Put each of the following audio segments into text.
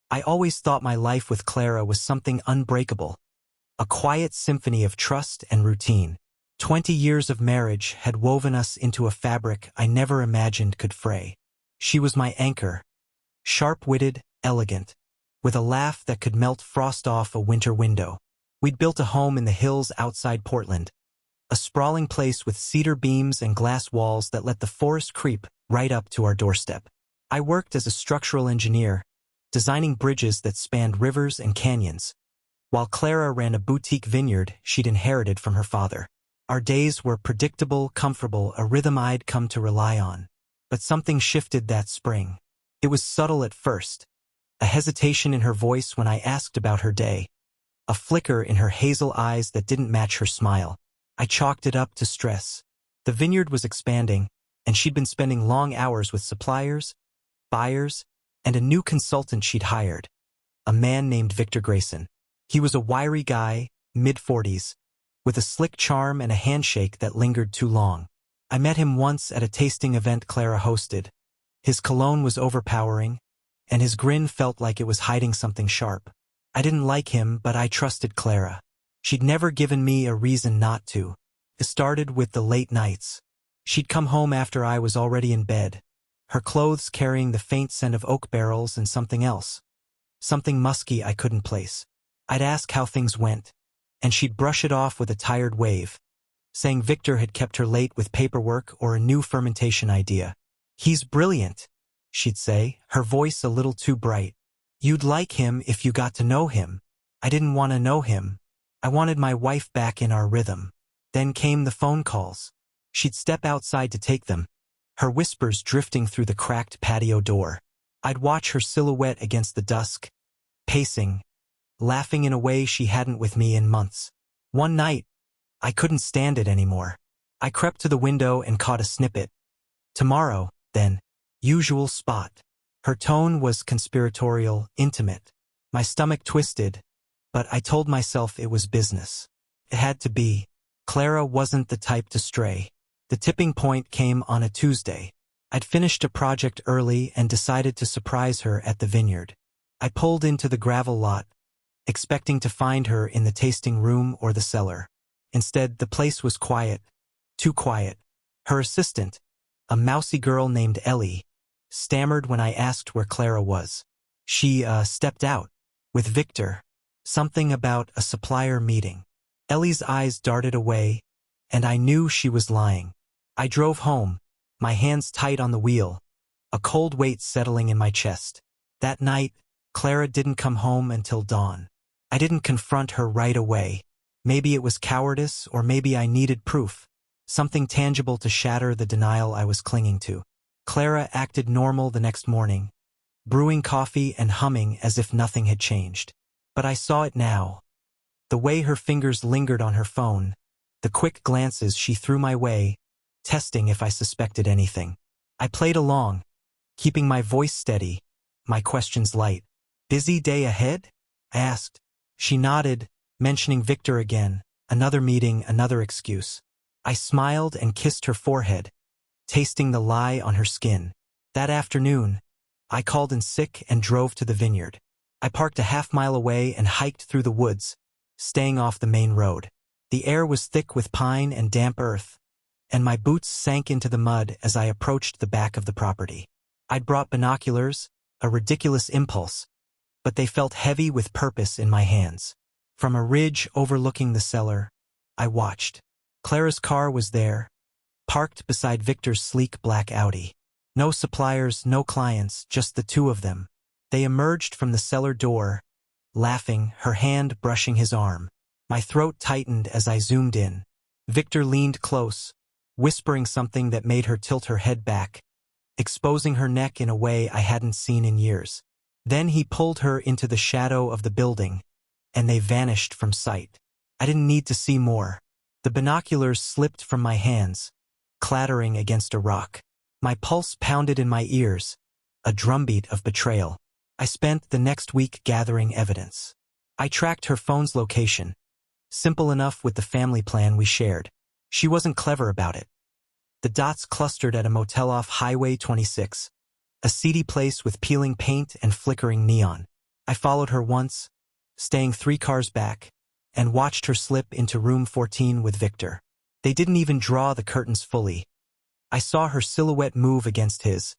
I always thought my life with Clara was something unbreakable, a quiet symphony of trust and routine. 20 years of marriage had woven us into a fabric I never imagined could fray. She was my anchor, sharp-witted, elegant, with a laugh that could melt frost off a winter window. We'd built a home in the hills outside Portland, a sprawling place with cedar beams and glass walls that let the forest creep right up to our doorstep. I worked as a structural engineer, designing bridges that spanned rivers and canyons, while Clara ran a boutique vineyard she'd inherited from her father. Our days were predictable, comfortable, a rhythm I'd come to rely on. But something shifted that spring. It was subtle at first, a hesitation in her voice when I asked about her day, a flicker in her hazel eyes that didn't match her smile. I chalked it up to stress. The vineyard was expanding, and she'd been spending long hours with suppliers, buyers, and a new consultant she'd hired, a man named Victor Grayson. He was a wiry guy, mid-40s, with a slick charm and a handshake that lingered too long. I met him once at a tasting event Clara hosted. His cologne was overpowering, and his grin felt like it was hiding something sharp. I didn't like him, but I trusted Clara. She'd never given me a reason not to. It started with the late nights. She'd come home after I was already in bed, her clothes carrying the faint scent of oak barrels and something else, something musky I couldn't place. I'd ask how things went, and she'd brush it off with a tired wave, saying Victor had kept her late with paperwork or a new fermentation idea. "He's brilliant," she'd say, her voice a little too bright. "You'd like him if you got to know him." I didn't want to know him. I wanted my wife back in our rhythm. Then came the phone calls. She'd step outside to take them, her whispers drifting through the cracked patio door. I'd watch her silhouette against the dusk, pacing, laughing in a way she hadn't with me in months. One night, I couldn't stand it anymore. I crept to the window and caught a snippet. "Tomorrow, then." Usual spot. Her tone was conspiratorial, intimate. My stomach twisted, but I told myself it was business. It had to be. Clara wasn't the type to stray. The tipping point came on a Tuesday. I'd finished a project early and decided to surprise her at the vineyard. I pulled into the gravel lot, expecting to find her in the tasting room or the cellar. Instead, the place was quiet, too quiet. Her assistant, a mousy girl named Ellie, stammered when I asked where Clara was. She, stepped out. With Victor. Something about a supplier meeting. Ellie's eyes darted away, and I knew she was lying. I drove home, my hands tight on the wheel, a cold weight settling in my chest. That night, Clara didn't come home until dawn. I didn't confront her right away. Maybe it was cowardice, or maybe I needed proof, something tangible to shatter the denial I was clinging to. Clara acted normal the next morning, brewing coffee and humming as if nothing had changed. But I saw it now. The way her fingers lingered on her phone, the quick glances she threw my way, testing if I suspected anything. I played along, keeping my voice steady, my questions light. "Busy day ahead?" I asked. She nodded, mentioning Victor again, another meeting, another excuse. I smiled and kissed her forehead, tasting the lie on her skin. That afternoon, I called in sick and drove to the vineyard. I parked a half-mile away and hiked through the woods, staying off the main road. The air was thick with pine and damp earth, and my boots sank into the mud as I approached the back of the property. I'd brought binoculars, a ridiculous impulse, but they felt heavy with purpose in my hands. From a ridge overlooking the cellar, I watched. Clara's car was there, parked beside Victor's sleek black Audi. No suppliers, no clients, just the two of them. They emerged from the cellar door, laughing, her hand brushing his arm. My throat tightened as I zoomed in. Victor leaned close, whispering something that made her tilt her head back, exposing her neck in a way I hadn't seen in years. Then he pulled her into the shadow of the building, and they vanished from sight. I didn't need to see more. The binoculars slipped from my hands, clattering against a rock. My pulse pounded in my ears, a drumbeat of betrayal. I spent the next week gathering evidence. I tracked her phone's location, simple enough with the family plan we shared. She wasn't clever about it. The dots clustered at a motel off Highway 26, a seedy place with peeling paint and flickering neon. I followed her once, staying 3 cars back, and watched her slip into room 14 with Victor. They didn't even draw the curtains fully. I saw her silhouette move against his,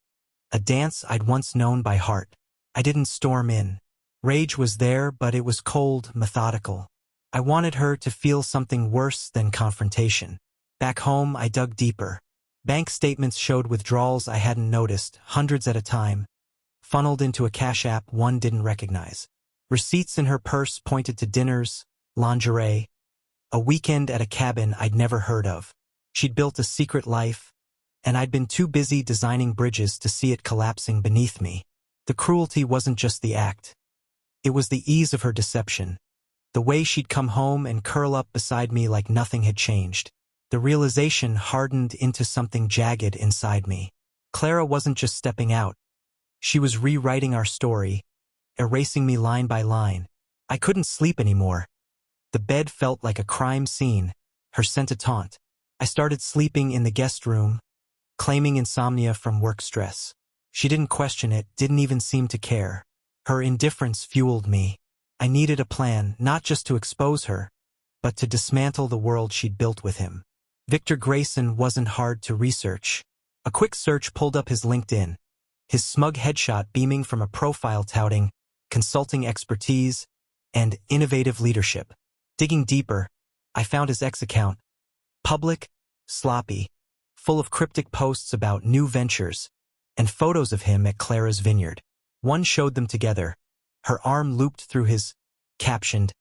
a dance I'd once known by heart. I didn't storm in. Rage was there, but it was cold, methodical. I wanted her to feel something worse than confrontation. Back home, I dug deeper. Bank statements showed withdrawals I hadn't noticed, hundreds at a time, funneled into a cash app one didn't recognize. Receipts in her purse pointed to dinners, lingerie, a weekend at a cabin I'd never heard of. She'd built a secret life, and I'd been too busy designing bridges to see it collapsing beneath me. The cruelty wasn't just the act. It was the ease of her deception. The way she'd come home and curl up beside me like nothing had changed. The realization hardened into something jagged inside me. Clara wasn't just stepping out. She was rewriting our story, erasing me line by line. I couldn't sleep anymore. The bed felt like a crime scene, her scent a taunt. I started sleeping in the guest room, claiming insomnia from work stress. She didn't question it, didn't even seem to care. Her indifference fueled me. I needed a plan, not just to expose her, but to dismantle the world she'd built with him. Victor Grayson wasn't hard to research. A quick search pulled up his LinkedIn, his smug headshot beaming from a profile touting consulting expertise and innovative leadership. Digging deeper, I found his X account, public, sloppy, full of cryptic posts about new ventures, and photos of him at Clara's vineyard. One showed them together, her arm looped through his, captioned,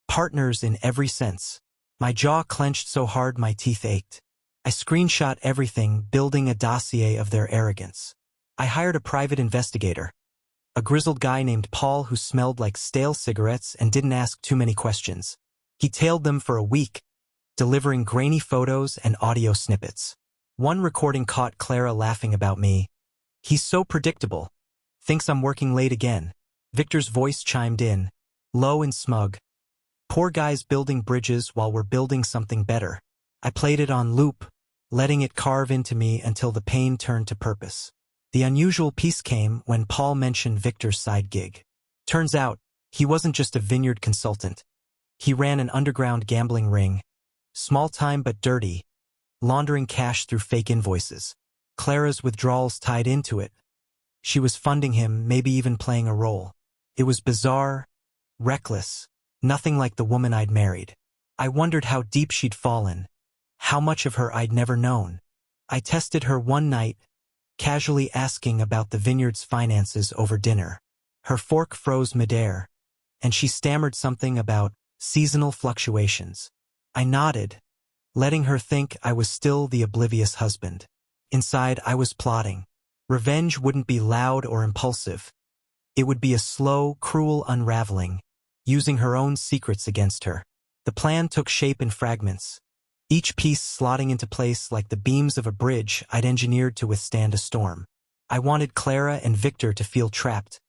"Partners in every sense." My jaw clenched so hard my teeth ached. I screenshot everything, building a dossier of their arrogance. I hired a private investigator, a grizzled guy named Paul who smelled like stale cigarettes and didn't ask too many questions. He tailed them for a week, delivering grainy photos and audio snippets. One recording caught Clara laughing about me. "He's so predictable. Thinks I'm working late again." Victor's voice chimed in, low and smug. "Poor guy's building bridges while we're building something better." I played it on loop, letting it carve into me until the pain turned to purpose. The unusual piece came when Paul mentioned Victor's side gig. Turns out, he wasn't just a vineyard consultant. He ran an underground gambling ring, small time but dirty, laundering cash through fake invoices. Clara's withdrawals tied into it. She was funding him, maybe even playing a role. It was bizarre, reckless, nothing like the woman I'd married. I wondered how deep she'd fallen, how much of her I'd never known. I tested her one night, casually asking about the vineyard's finances over dinner. Her fork froze midair, and she stammered something about seasonal fluctuations. I nodded, letting her think I was still the oblivious husband. Inside, I was plotting. Revenge wouldn't be loud or impulsive. It would be a slow, cruel unraveling, using her own secrets against her. The plan took shape in fragments, each piece slotting into place like the beams of a bridge I'd engineered to withstand a storm. I wanted Clara and Victor to feel trapped,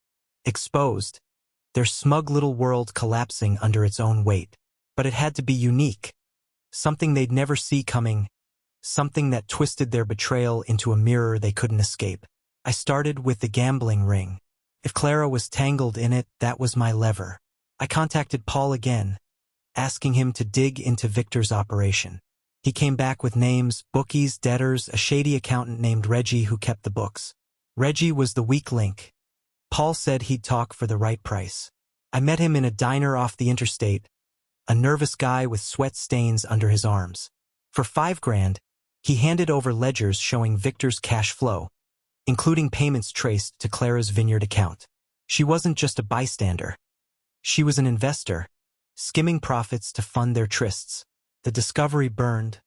exposed, their smug little world collapsing under its own weight. But it had to be unique, something they'd never see coming, something that twisted their betrayal into a mirror they couldn't escape. I started with the gambling ring. If Clara was tangled in it, that was my lever. I contacted Paul again, asking him to dig into Victor's operation. He came back with names, bookies, debtors, a shady accountant named Reggie who kept the books. Reggie was the weak link. Paul said he'd talk for the right price. I met him in a diner off the interstate, a nervous guy with sweat stains under his arms. For $5,000, he handed over ledgers showing Victor's cash flow, including payments traced to Clara's vineyard account. She wasn't just a bystander. She was an investor, skimming profits to fund their trysts. The discovery burned,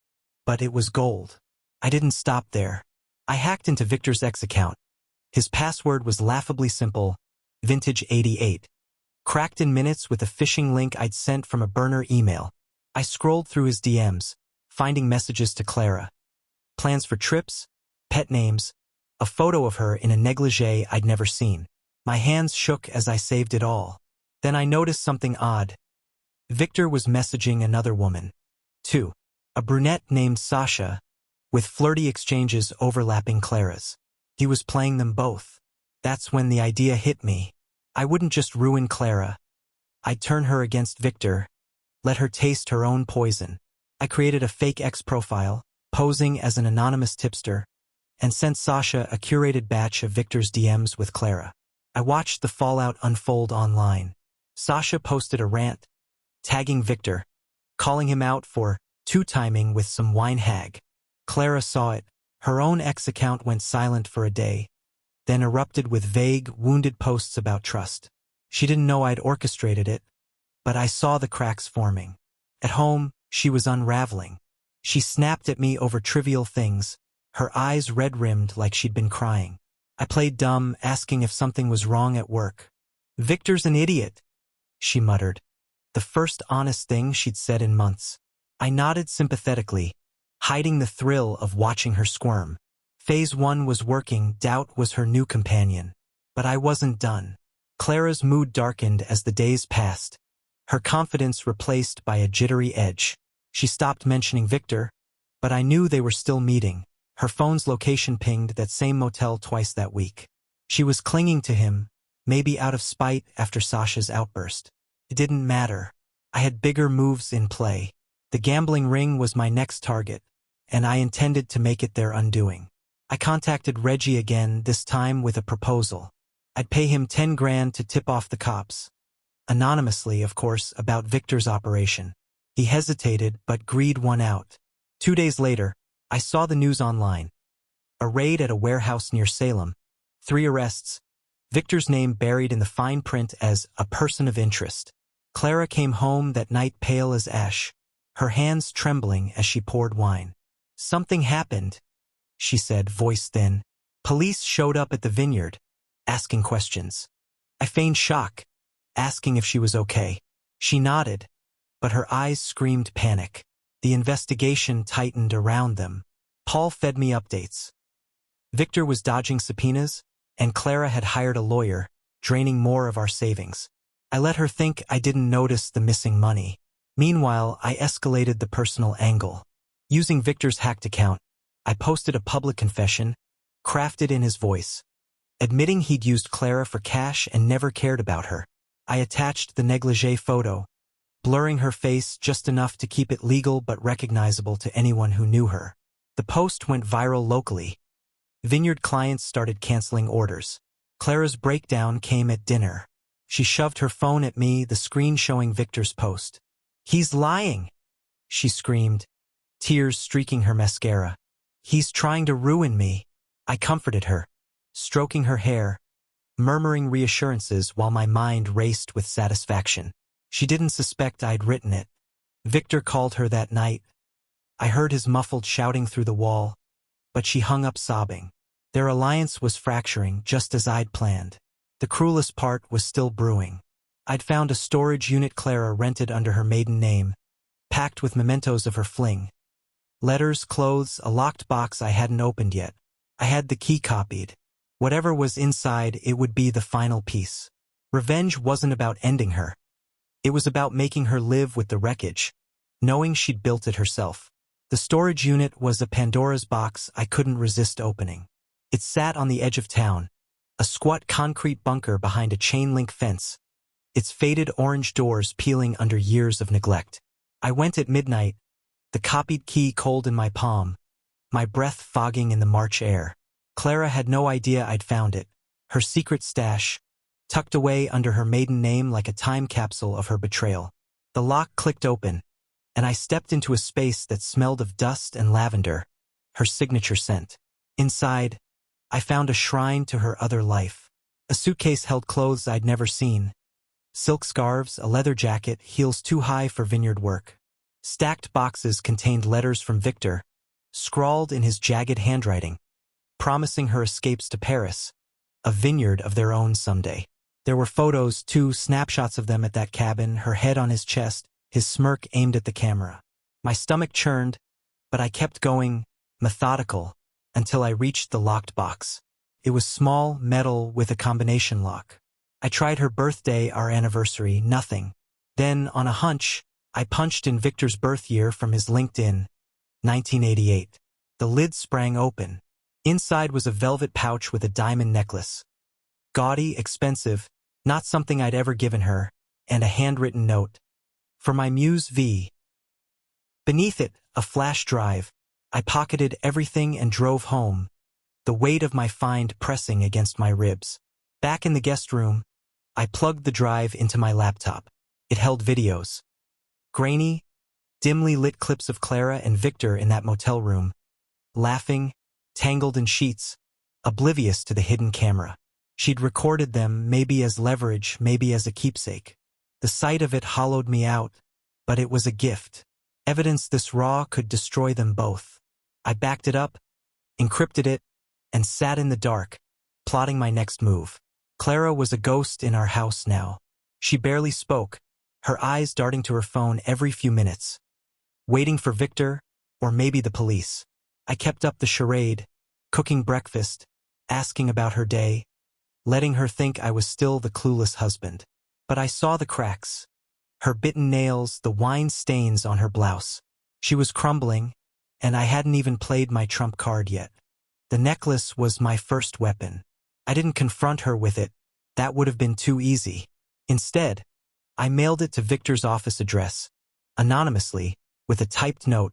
but it was gold. I didn't stop there. I hacked into Victor's X account. His password was laughably simple, Vintage 88. Cracked in minutes with a phishing link I'd sent from a burner email. I scrolled through his DMs, finding messages to Clara. Plans for trips, pet names, a photo of her in a negligee I'd never seen. My hands shook as I saved it all. Then I noticed something odd. Victor was messaging another woman, too. A brunette named Sasha, with flirty exchanges overlapping Clara's. He was playing them both. That's when the idea hit me. I wouldn't just ruin Clara. I'd turn her against Victor, let her taste her own poison. I created a fake X profile, posing as an anonymous tipster, and sent Sasha a curated batch of Victor's DMs with Clara. I watched the fallout unfold online. Sasha posted a rant, tagging Victor, calling him out for two-timing with some wine hag. Clara saw it. Her own ex account went silent for a day, then erupted with vague, wounded posts about trust. She didn't know I'd orchestrated it, but I saw the cracks forming. At home, she was unraveling. She snapped at me over trivial things, her eyes red-rimmed like she'd been crying. I played dumb, asking if something was wrong at work. "Victor's an idiot," she muttered, the first honest thing she'd said in months. I nodded sympathetically, hiding the thrill of watching her squirm. Phase 1 was working, doubt was her new companion. But I wasn't done. Clara's mood darkened as the days passed, her confidence replaced by a jittery edge. She stopped mentioning Victor, but I knew they were still meeting. Her phone's location pinged that same motel twice that week. She was clinging to him, maybe out of spite after Sasha's outburst. It didn't matter. I had bigger moves in play. The gambling ring was my next target, and I intended to make it their undoing. I contacted Reggie again, this time with a proposal. I'd pay him 10 grand to tip off the cops. Anonymously, of course, about Victor's operation. He hesitated, but Greed won out. 2 days later, I saw the news online. A raid at a warehouse near Salem. 3 arrests. Victor's name buried in the fine print as a person of interest. Clara came home that night pale as ash, her hands trembling as she poured wine. "Something happened," she said, voice thin. "Police showed up at the vineyard, asking questions." I feigned shock, asking if she was okay. She nodded, but her eyes screamed panic. The investigation tightened around them. Paul fed me updates. Victor was dodging subpoenas, and Clara had hired a lawyer, draining more of our savings. I let her think I didn't notice the missing money. Meanwhile, I escalated the personal angle. Using Victor's hacked account, I posted a public confession, crafted in his voice, admitting he'd used Clara for cash and never cared about her. I attached the negligee photo, blurring her face just enough to keep it legal but recognizable to anyone who knew her. The post went viral locally. Vineyard clients started canceling orders. Clara's breakdown came at dinner. She shoved her phone at me, the screen showing Victor's post. "He's lying," she screamed, tears streaking her mascara. "He's trying to ruin me." I comforted her, stroking her hair, murmuring reassurances while my mind raced with satisfaction. She didn't suspect I'd written it. Victor called her that night. I heard his muffled shouting through the wall, but she hung up sobbing. Their alliance was fracturing, just as I'd planned. The cruelest part was still brewing. I'd found a storage unit Clara rented under her maiden name, packed with mementos of her fling. Letters, clothes, a locked box I hadn't opened yet. I had the key copied. Whatever was inside, it would be the final piece. Revenge wasn't about ending her. It was about making her live with the wreckage, knowing she'd built it herself. The storage unit was a Pandora's box I couldn't resist opening. It sat on the edge of town, a squat concrete bunker behind a chain-link fence, its faded orange doors peeling under years of neglect. I went at midnight, the copied key cold in my palm, my breath fogging in the March air. Clara had no idea I'd found it, her secret stash, tucked away under her maiden name like a time capsule of her betrayal. The lock clicked open, and I stepped into a space that smelled of dust and lavender, her signature scent. Inside, I found a shrine to her other life. A suitcase held clothes I'd never seen. Silk scarves, a leather jacket, heels too high for vineyard work. Stacked boxes contained letters from Victor, scrawled in his jagged handwriting, promising her escapes to Paris, a vineyard of their own someday. There were photos, too, snapshots of them at that cabin, her head on his chest, his smirk aimed at the camera. My stomach churned, but I kept going, methodical, until I reached the locked box. It was small, metal, with a combination lock. I tried her birthday, our anniversary, nothing. Then, on a hunch, I punched in Victor's birth year from his LinkedIn, 1988. The lid sprang open. Inside was a velvet pouch with a diamond necklace. Gaudy, expensive, not something I'd ever given her, and a handwritten note. For my muse V. Beneath it, a flash drive. I pocketed everything and drove home, the weight of my find pressing against my ribs. Back in the guest room, I plugged the drive into my laptop. It held videos. Grainy, dimly lit clips of Clara and Victor in that motel room, laughing, tangled in sheets, oblivious to the hidden camera. She'd recorded them, maybe as leverage, maybe as a keepsake. The sight of it hollowed me out, but it was a gift. Evidence this raw could destroy them both. I backed it up, encrypted it, and sat in the dark, plotting my next move. Clara was a ghost in our house now. She barely spoke, her eyes darting to her phone every few minutes, waiting for Victor, or maybe the police. I kept up the charade, cooking breakfast, asking about her day, letting her think I was still the clueless husband. But I saw the cracks. Her bitten nails, the wine stains on her blouse. She was crumbling, and I hadn't even played my trump card yet. The necklace was my first weapon. I didn't confront her with it. That would have been too easy. Instead, I mailed it to Victor's office address, anonymously, with a typed note.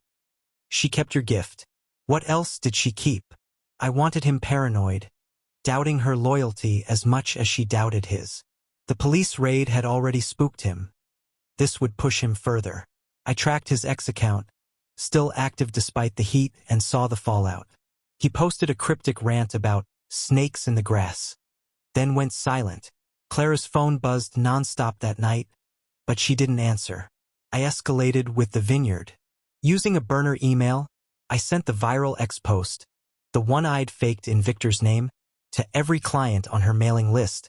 She kept your gift. What else did she keep? I wanted him paranoid, doubting her loyalty as much as she doubted his. The police raid had already spooked him. This would push him further. I tracked his X account, still active despite the heat, and saw the fallout. He posted a cryptic rant about snakes in the grass, then went silent. Clara's phone buzzed nonstop that night, but she didn't answer. I escalated with the vineyard. Using a burner email, I sent the viral X post, the one I'd faked in Victor's name, to every client on her mailing list,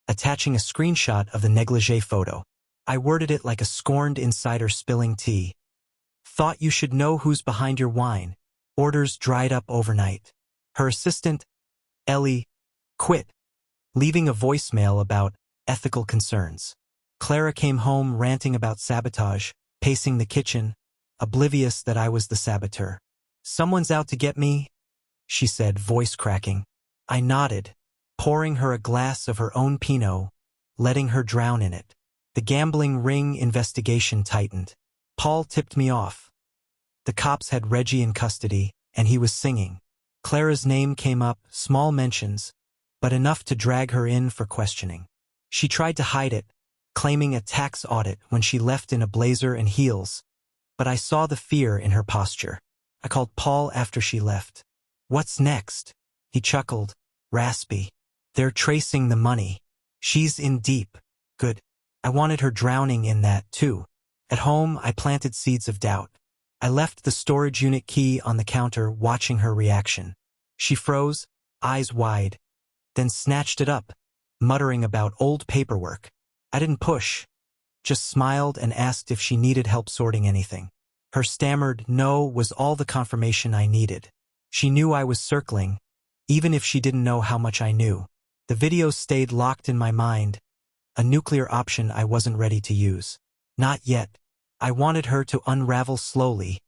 attaching a screenshot of the negligee photo. I worded it like a scorned insider spilling tea. Thought you should know who's behind your wine. Orders dried up overnight. Her assistant, Ellie, quit, leaving a voicemail about ethical concerns. Clara came home ranting about sabotage, pacing the kitchen, oblivious that I was the saboteur. Someone's out to get me, she said, voice cracking. I nodded, pouring her a glass of her own Pinot, letting her drown in it. The gambling ring investigation tightened. Paul tipped me off. The cops had Reggie in custody, and he was singing. Clara's name came up, small mentions, but enough to drag her in for questioning. She tried to hide it, claiming a tax audit when she left in a blazer and heels, but I saw the fear in her posture. I called Paul after she left. What's next? He chuckled, raspy. They're tracing the money. She's in deep. Good. I wanted her drowning in that, too. At home, I planted seeds of doubt. I left the storage unit key on the counter, watching her reaction. She froze, eyes wide, then snatched it up, muttering about old paperwork. I didn't push, just smiled and asked if she needed help sorting anything. Her stammered no was all the confirmation I needed. She knew I was circling, even if she didn't know how much I knew. The videos stayed locked in my mind, a nuclear option I wasn't ready to use. Not yet. I wanted her to unravel slowly,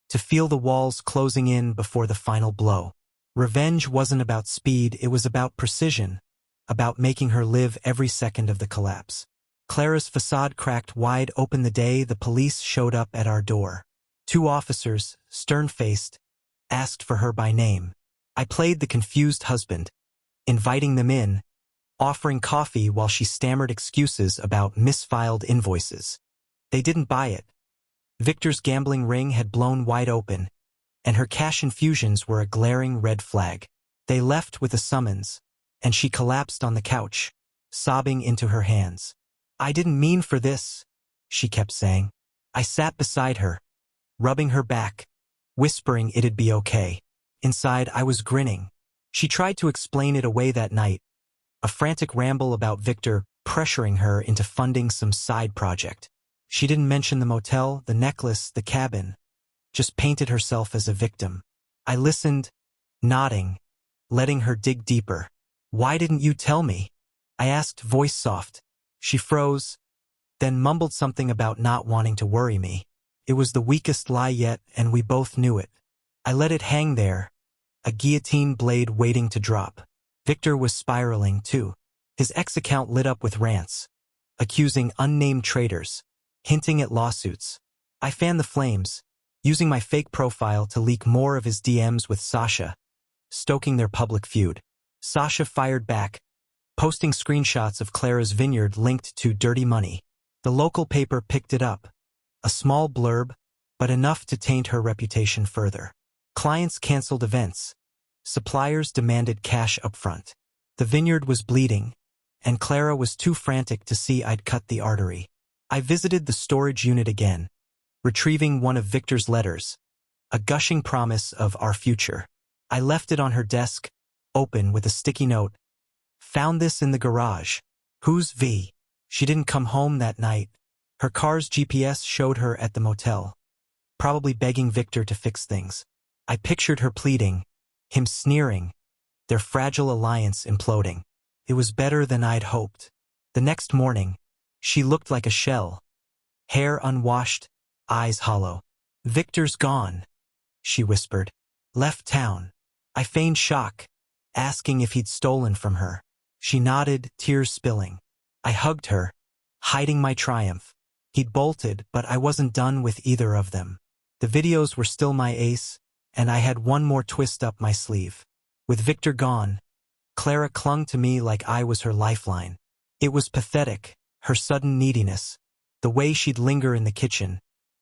to feel the walls closing in before the final blow. Revenge wasn't about speed, it was about precision, about making her live every second of the collapse. Clara's facade cracked wide open the day the police showed up at our door. 2 officers, stern-faced, asked for her by name. I played the confused husband, inviting them in, offering coffee while she stammered excuses about misfiled invoices. They didn't buy it. Victor's gambling ring had blown wide open, and her cash infusions were a glaring red flag. They left with a summons, and she collapsed on the couch, sobbing into her hands. I didn't mean for this, she kept saying. I sat beside her, rubbing her back, whispering it'd be okay. Inside, I was grinning. She tried to explain it away that night, a frantic ramble about Victor pressuring her into funding some side project. She didn't mention the motel, the necklace, the cabin, just painted herself as a victim. I listened, nodding, letting her dig deeper. Why didn't you tell me? I asked, voice soft. She froze, then mumbled something about not wanting to worry me. It was the weakest lie yet, and we both knew it. I let it hang there, a guillotine blade waiting to drop. Victor was spiraling, too. His X account lit up with rants, accusing unnamed traders, hinting at lawsuits. I fanned the flames, using my fake profile to leak more of his DMs with Sasha, stoking their public feud. Sasha fired back, posting screenshots of Clara's vineyard linked to dirty money. The local paper picked it up, a small blurb, but enough to taint her reputation further. Clients canceled events. Suppliers demanded cash upfront. The vineyard was bleeding, and Clara was too frantic to see I'd cut the artery. I visited the storage unit again, retrieving one of Victor's letters, a gushing promise of our future. I left it on her desk, open with a sticky note. Found this in the garage. Who's V? She didn't come home that night. Her car's GPS showed her at the motel, probably begging Victor to fix things. I pictured her pleading, him sneering, their fragile alliance imploding. It was better than I'd hoped. The next morning, she looked like a shell, hair unwashed, eyes hollow. Victor's gone, she whispered. Left town. I feigned shock, asking if he'd stolen from her. She nodded, tears spilling. I hugged her, hiding my triumph. He'd bolted, but I wasn't done with either of them. The videos were still my ace, and I had one more twist up my sleeve. With Victor gone, Clara clung to me like I was her lifeline. It was pathetic, her sudden neediness, the way she'd linger in the kitchen,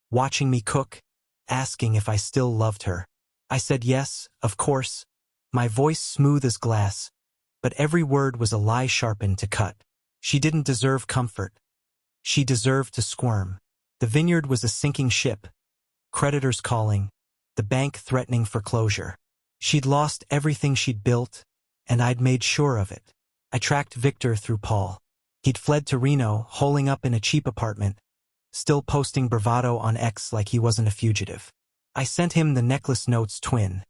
watching me cook, asking if I still loved her. I said yes, of course, my voice smooth as glass, but every word was a lie sharpened to cut. She didn't deserve comfort. She deserved to squirm. The vineyard was a sinking ship, creditors calling, the bank threatening foreclosure. She'd lost everything she'd built, and I'd made sure of it. I tracked Victor through Paul. He'd fled to Reno, holing up in a cheap apartment, still posting bravado on X like he wasn't a fugitive. I sent him the necklace note's twin.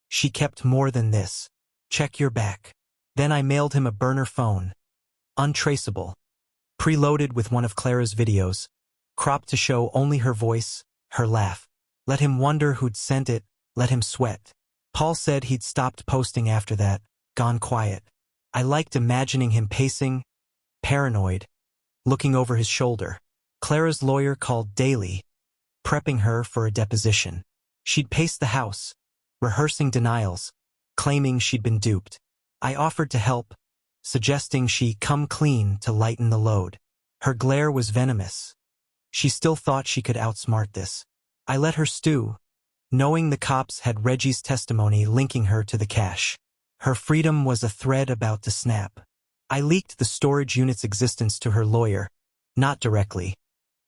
She kept more than this. Check your back. Then I mailed him a burner phone, untraceable, preloaded with one of Clara's videos, cropped to show only her voice, her laugh. Let him wonder who'd sent it, let him sweat. Paul said he'd stopped posting after that, gone quiet. I liked imagining him pacing, paranoid, looking over his shoulder. Clara's lawyer called daily, prepping her for a deposition. She'd pace the house, rehearsing denials, claiming she'd been duped. I offered to help, suggesting she come clean to lighten the load. Her glare was venomous. She still thought she could outsmart this. I let her stew, knowing the cops had Reggie's testimony linking her to the cash. Her freedom was a thread about to snap. I leaked the storage unit's existence to her lawyer, not directly,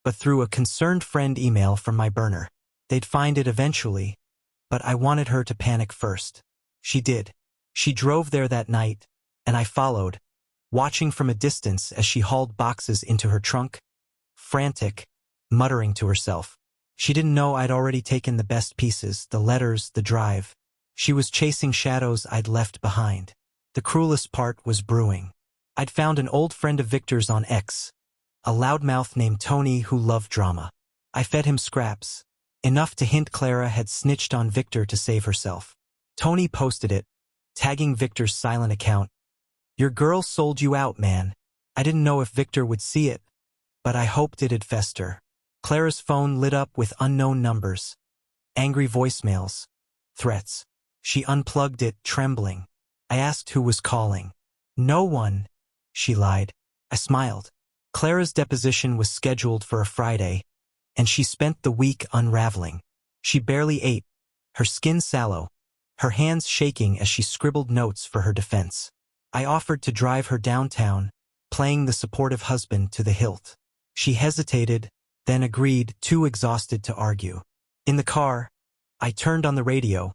but through a concerned friend email from my burner. They'd find it eventually, but I wanted her to panic first. She did. She drove there that night, and I followed, watching from a distance as she hauled boxes into her trunk, frantic, muttering to herself. She didn't know I'd already taken the best pieces, the letters, the drive. She was chasing shadows I'd left behind. The cruelest part was brewing. I'd found an old friend of Victor's on X, a loudmouth named Tony who loved drama. I fed him scraps, enough to hint Clara had snitched on Victor to save herself. Tony posted it, tagging Victor's silent account. Your girl sold you out, man. I didn't know if Victor would see it, but I hoped it'd fester. Clara's phone lit up with unknown numbers, angry voicemails, threats. She unplugged it, trembling. I asked who was calling. No one, she lied. I smiled. Clara's deposition was scheduled for a Friday, and she spent the week unraveling. She barely ate, her skin sallow, her hands shaking as she scribbled notes for her defense. I offered to drive her downtown, playing the supportive husband to the hilt. She hesitated, then agreed, too exhausted to argue. In the car, I turned on the radio,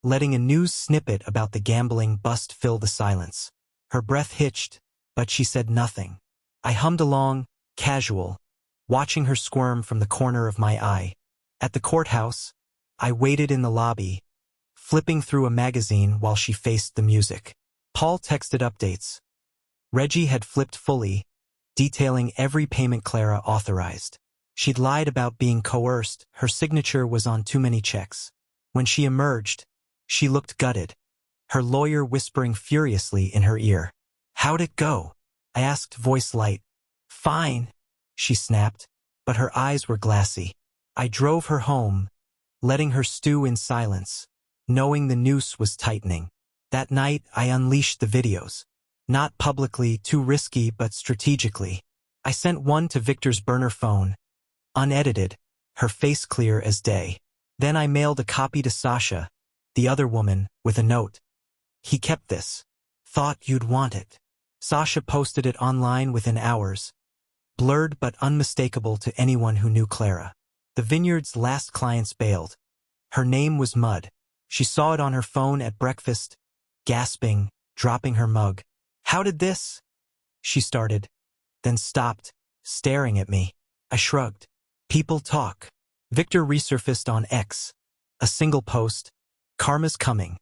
letting a news snippet about the gambling bust fill the silence. Her breath hitched, but she said nothing. I hummed along, casual, watching her squirm from the corner of my eye. At the courthouse, I waited in the lobby, flipping through a magazine while she faced the music. Paul texted updates. Reggie had flipped fully, detailing every payment Clara authorized. She'd lied about being coerced, her signature was on too many checks. When she emerged, she looked gutted, her lawyer whispering furiously in her ear. How'd it go? I asked, voice light. Fine, she snapped, but her eyes were glassy. I drove her home, letting her stew in silence, knowing the noose was tightening. That night, I unleashed the videos. Not publicly, too risky, but strategically. I sent one to Victor's burner phone, unedited, her face clear as day. Then I mailed a copy to Sasha, the other woman, with a note. He kept this. Thought you'd want it. Sasha posted it online within hours, blurred but unmistakable to anyone who knew Clara. The vineyard's last clients bailed. Her name was Mud. She saw it on her phone at breakfast, gasping, dropping her mug. How did this? She started, then stopped, staring at me. I shrugged. People talk. Victor resurfaced on X. A single post. Karma's coming.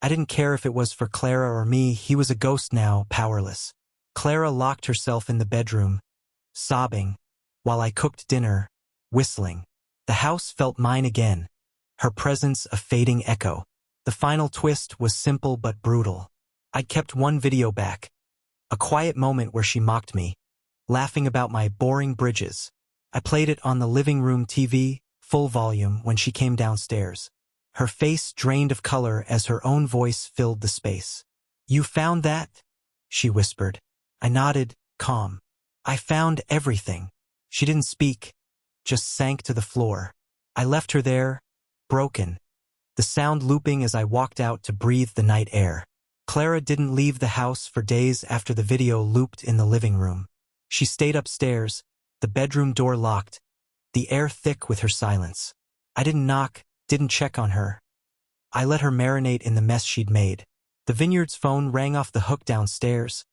I didn't care if it was for Clara or me, he was a ghost now, powerless. Clara locked herself in the bedroom, sobbing, while I cooked dinner, whistling. The house felt mine again, her presence a fading echo. The final twist was simple but brutal. I'd kept one video back, a quiet moment where she mocked me, laughing about my boring bridges. I played it on the living room TV, full volume, when she came downstairs. Her face drained of color as her own voice filled the space. You found that? She whispered. I nodded, calm. I found everything. She didn't speak, just sank to the floor. I left her there, broken, the sound looping as I walked out to breathe the night air. Clara didn't leave the house for days after the video looped in the living room. She stayed upstairs, the bedroom door locked, the air thick with her silence. I didn't knock, didn't check on her. I let her marinate in the mess she'd made. The vineyard's phone rang off the hook downstairs,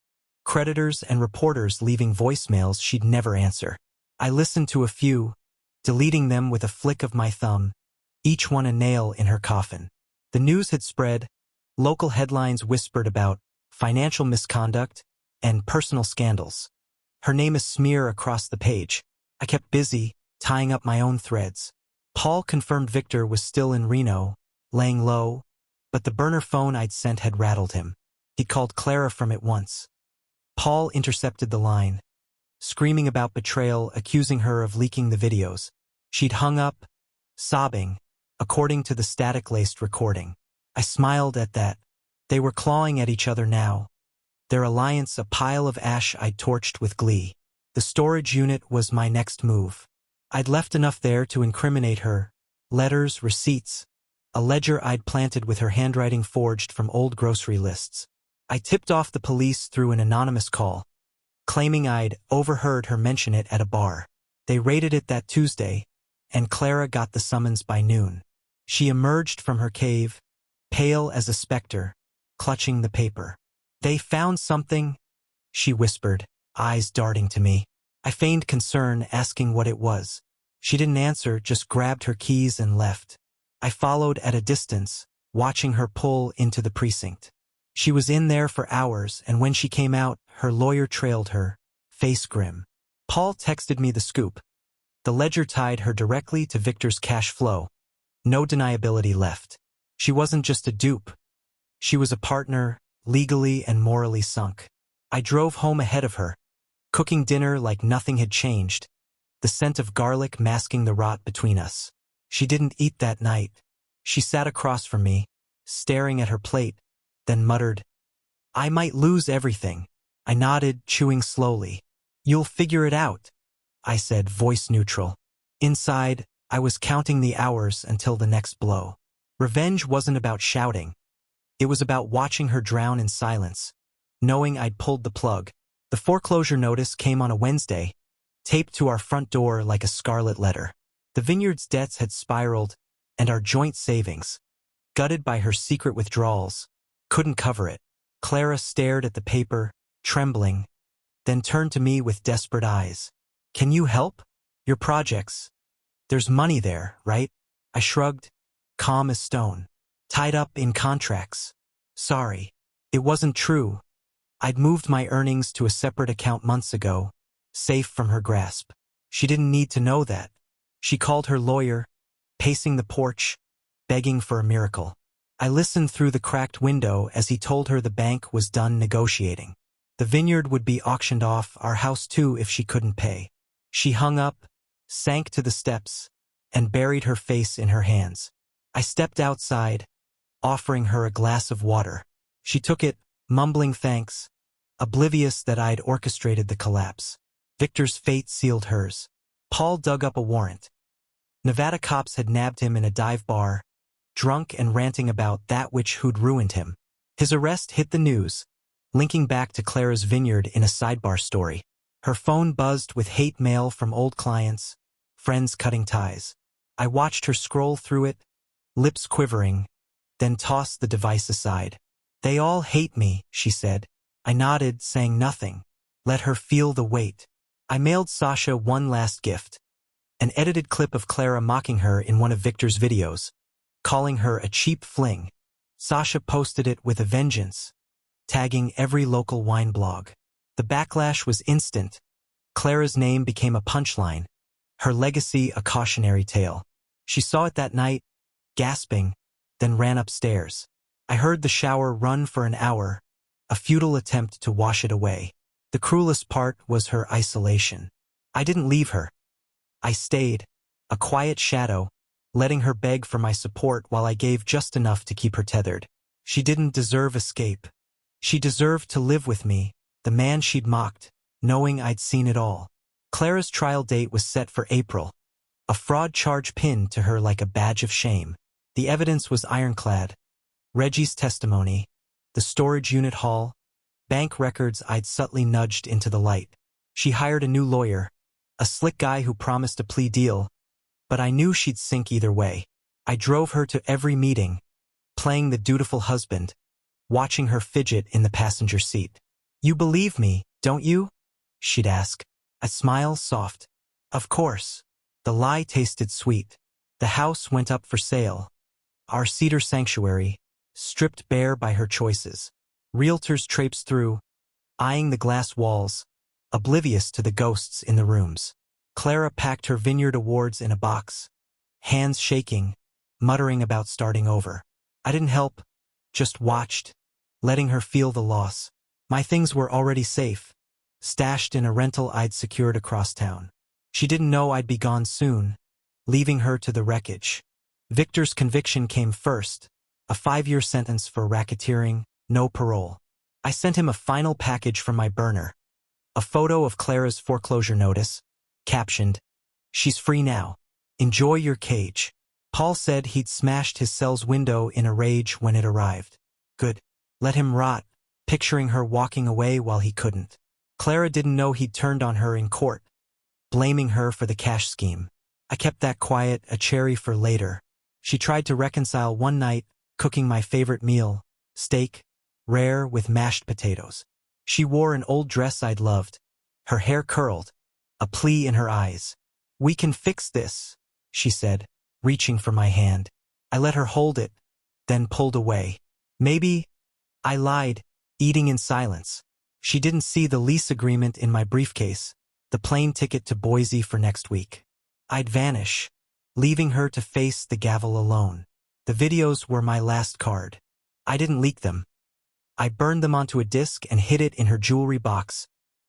creditors and reporters leaving voicemails she'd never answer. I listened to a few, deleting them with a flick of my thumb, each one a nail in her coffin. The news had spread, local headlines whispered about financial misconduct and personal scandals. Her name a smear across the page. I kept busy, tying up my own threads. Paul confirmed Victor was still in Reno, laying low, but the burner phone I'd sent had rattled him. He'd called Clara from it once. Paul intercepted the line, screaming about betrayal, accusing her of leaking the videos. She'd hung up, sobbing, according to the static-laced recording. I smiled at that. They were clawing at each other now, their alliance a pile of ash I'd torched with glee. The storage unit was my next move. I'd left enough there to incriminate her, letters, receipts, a ledger I'd planted with her handwriting forged from old grocery lists. I tipped off the police through an anonymous call, claiming I'd overheard her mention it at a bar. They raided it that Tuesday, and Clara got the summons by noon. She emerged from her cave, pale as a specter, clutching the paper. They found something, she whispered, eyes darting to me. I feigned concern, asking what it was. She didn't answer, just grabbed her keys and left. I followed at a distance, watching her pull into the precinct. She was in there for hours, and when she came out, her lawyer trailed her, face grim. Paul texted me the scoop. The ledger tied her directly to Victor's cash flow. No deniability left. She wasn't just a dupe. She was a partner, legally and morally sunk. I drove home ahead of her, cooking dinner like nothing had changed, the scent of garlic masking the rot between us. She didn't eat that night. She sat across from me, staring at her plate, then muttered, I might lose everything. I nodded, chewing slowly. You'll figure it out, I said, voice neutral. Inside, I was counting the hours until the next blow. Revenge wasn't about shouting. It was about watching her drown in silence, knowing I'd pulled the plug. The foreclosure notice came on a Wednesday, taped to our front door like a scarlet letter. The vineyard's debts had spiraled, and our joint savings, gutted by her secret withdrawals, couldn't cover it. Clara stared at the paper, trembling, then turned to me with desperate eyes. Can you help? Your projects. There's money there, right? I shrugged, calm as stone. Tied up in contracts. Sorry. It wasn't true. I'd moved my earnings to a separate account months ago, safe from her grasp. She didn't need to know that. She called her lawyer, pacing the porch, begging for a miracle. I listened through the cracked window as he told her the bank was done negotiating. The vineyard would be auctioned off, our house too, if she couldn't pay. She hung up, sank to the steps, and buried her face in her hands. I stepped outside, offering her a glass of water. She took it, mumbling thanks, oblivious that I'd orchestrated the collapse. Victor's fate sealed hers. Paul dug up a warrant. Nevada cops had nabbed him in a dive bar, drunk and ranting about that which who'd ruined him. His arrest hit the news, linking back to Clara's vineyard in a sidebar story. Her phone buzzed with hate mail from old clients, friends cutting ties. I watched her scroll through it, lips quivering, then tossed the device aside. They all hate me, she said. I nodded, saying nothing. Let her feel the weight. I mailed Sasha one last gift. An edited clip of Clara mocking her in one of Victor's videos, calling her a cheap fling. Sasha posted it with a vengeance, tagging every local wine blog. The backlash was instant. Clara's name became a punchline, her legacy a cautionary tale. She saw it that night, gasping, then ran upstairs. I heard the shower run for an hour, a futile attempt to wash it away. The cruelest part was her isolation. I didn't leave her. I stayed, a quiet shadow, letting her beg for my support while I gave just enough to keep her tethered. She didn't deserve escape. She deserved to live with me, the man she'd mocked, knowing I'd seen it all. Clara's trial date was set for April, a fraud charge pinned to her like a badge of shame. The evidence was ironclad. Reggie's testimony, the storage unit haul, bank records I'd subtly nudged into the light. She hired a new lawyer, a slick guy who promised a plea deal, but I knew she'd sink either way. I drove her to every meeting, playing the dutiful husband, watching her fidget in the passenger seat. You believe me, don't you? She'd ask. A smile soft. Of course. The lie tasted sweet. The house went up for sale. Our cedar sanctuary, stripped bare by her choices. Realtors traipsed through, eyeing the glass walls, oblivious to the ghosts in the rooms. Clara packed her vineyard awards in a box, hands shaking, muttering about starting over. I didn't help, just watched, letting her feel the loss. My things were already safe, stashed in a rental I'd secured across town. She didn't know I'd be gone soon, leaving her to the wreckage. Victor's conviction came first, a 5-year sentence for racketeering, no parole. I sent him a final package from my burner, a photo of Clara's foreclosure notice, captioned, "She's free now. Enjoy your cage." Paul said he'd smashed his cell's window in a rage when it arrived. Good. Let him rot, picturing her walking away while he couldn't. Clara didn't know he'd turned on her in court, blaming her for the cash scheme. I kept that quiet, a cherry for later. She tried to reconcile one night, cooking my favorite meal, steak, rare with mashed potatoes. She wore an old dress I'd loved, her hair curled, a plea in her eyes. We can fix this, she said, reaching for my hand. I let her hold it, then pulled away. Maybe, I lied, eating in silence. She didn't see the lease agreement in my briefcase, the plane ticket to Boise for next week. I'd vanish, leaving her to face the gavel alone. The videos were my last card. I didn't leak them. I burned them onto a disc and hid it in her jewelry box,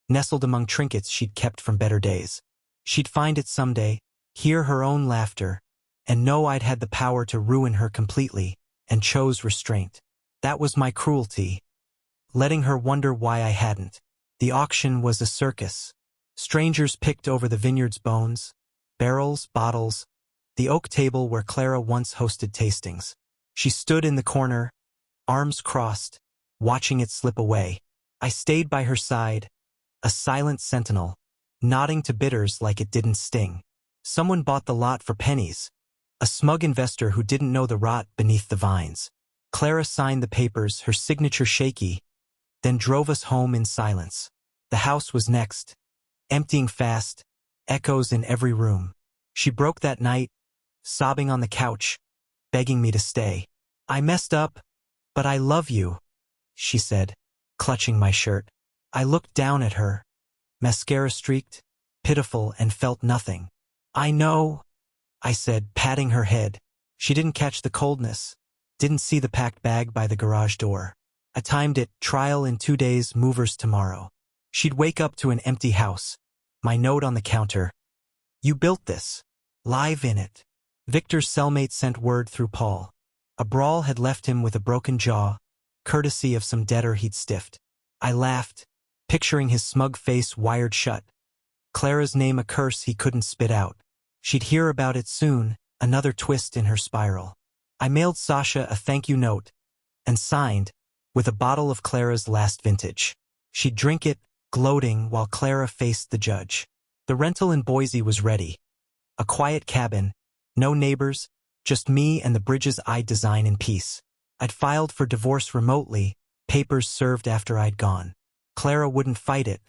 nestled among trinkets she'd kept from better days. She'd find it someday, hear her own laughter, and know I'd had the power to ruin her completely, and chose restraint. That was my cruelty, letting her wonder why I hadn't. The auction was a circus. Strangers picked over the vineyard's bones, barrels, bottles, the oak table where Clara once hosted tastings. She stood in the corner, arms crossed, watching it slip away. I stayed by her side, a silent sentinel, nodding to bidders like it didn't sting. Someone bought the lot for pennies, a smug investor who didn't know the rot beneath the vines. Clara signed the papers, her signature shaky, then drove us home in silence. The house was next, emptying fast, echoes in every room. She broke that night, sobbing on the couch, begging me to stay. I messed up, but I love you, she said, clutching my shirt. I looked down at her, mascara streaked, pitiful, and felt nothing. I know, I said, patting her head. She didn't catch the coldness, didn't see the packed bag by the garage door. I timed it, trial in 2 days, movers tomorrow. She'd wake up to an empty house. My note on the counter. You built this. Live in it. Victor's cellmate sent word through Paul. A brawl had left him with a broken jaw, courtesy of some debtor he'd stiffed. I laughed, picturing his smug face wired shut. Clara's name a curse he couldn't spit out. She'd hear about it soon, another twist in her spiral. I mailed Sasha a thank you note, and signed, with a bottle of Clara's last vintage. She'd drink it, gloating, while Clara faced the judge. The rental in Boise was ready. A quiet cabin, no neighbors, just me and the bridges I'd design in peace. I'd filed for divorce remotely, papers served after I'd gone. Clara wouldn't fight it.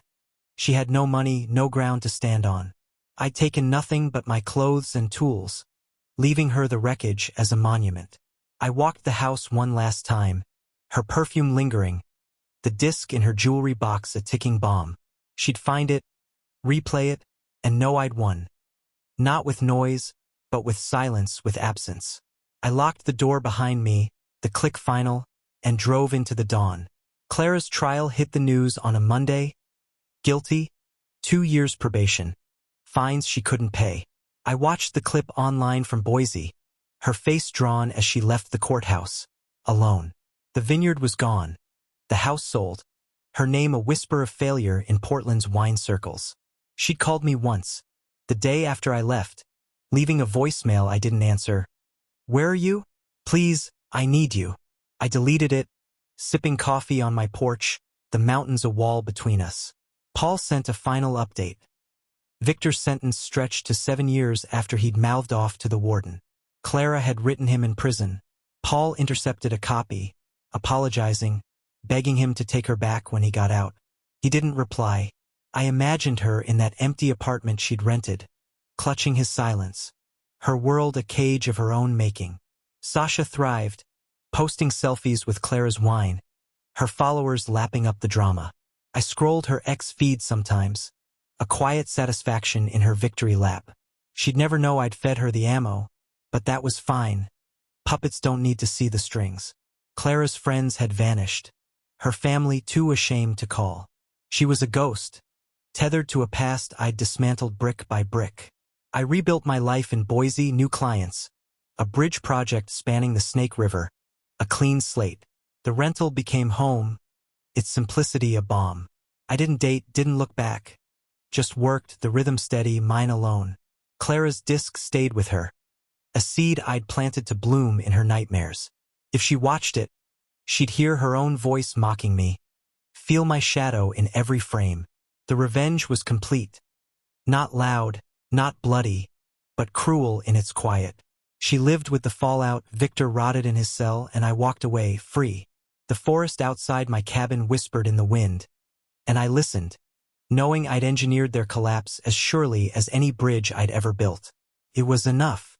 She had no money, no ground to stand on. I'd taken nothing but my clothes and tools, leaving her the wreckage as a monument. I walked the house one last time, her perfume lingering, the disc in her jewelry box a ticking bomb. She'd find it, replay it, and know I'd won. Not with noise, but with silence, with absence. I locked the door behind me, the click final, and drove into the dawn. Clara's trial hit the news on a Monday. Guilty, 2 years probation, fines she couldn't pay. I watched the clip online from Boise, her face drawn as she left the courthouse, alone. The vineyard was gone, the house sold, her name a whisper of failure in Portland's wine circles. She'd called me once, the day after I left, leaving a voicemail I didn't answer. Where are you? Please, I need you. I deleted it, sipping coffee on my porch, the mountains a wall between us. Paul sent a final update. Victor's sentence stretched to 7 years after he'd mouthed off to the warden. Clara had written him in prison. Paul intercepted a copy, apologizing, begging him to take her back when he got out. He didn't reply. I imagined her in that empty apartment she'd rented, clutching his silence, her world a cage of her own making. Sasha thrived, posting selfies with Clara's wine, her followers lapping up the drama. I scrolled her ex feed sometimes, a quiet satisfaction in her victory lap. She'd never know I'd fed her the ammo, but that was fine. Puppets don't need to see the strings. Clara's friends had vanished, her family too ashamed to call. She was a ghost, tethered to a past I'd dismantled brick by brick. I rebuilt my life in Boise, new clients, a bridge project spanning the Snake River, a clean slate. The rental became home, its simplicity a balm. I didn't date, didn't look back, just worked, the rhythm steady, mine alone. Clara's disc stayed with her, a seed I'd planted to bloom in her nightmares. If she watched it, she'd hear her own voice mocking me, feel my shadow in every frame. The revenge was complete. Not loud, not bloody, but cruel in its quiet. She lived with the fallout, Victor rotted in his cell, and I walked away, free. The forest outside my cabin whispered in the wind, and I listened, knowing I'd engineered their collapse as surely as any bridge I'd ever built. It was enough.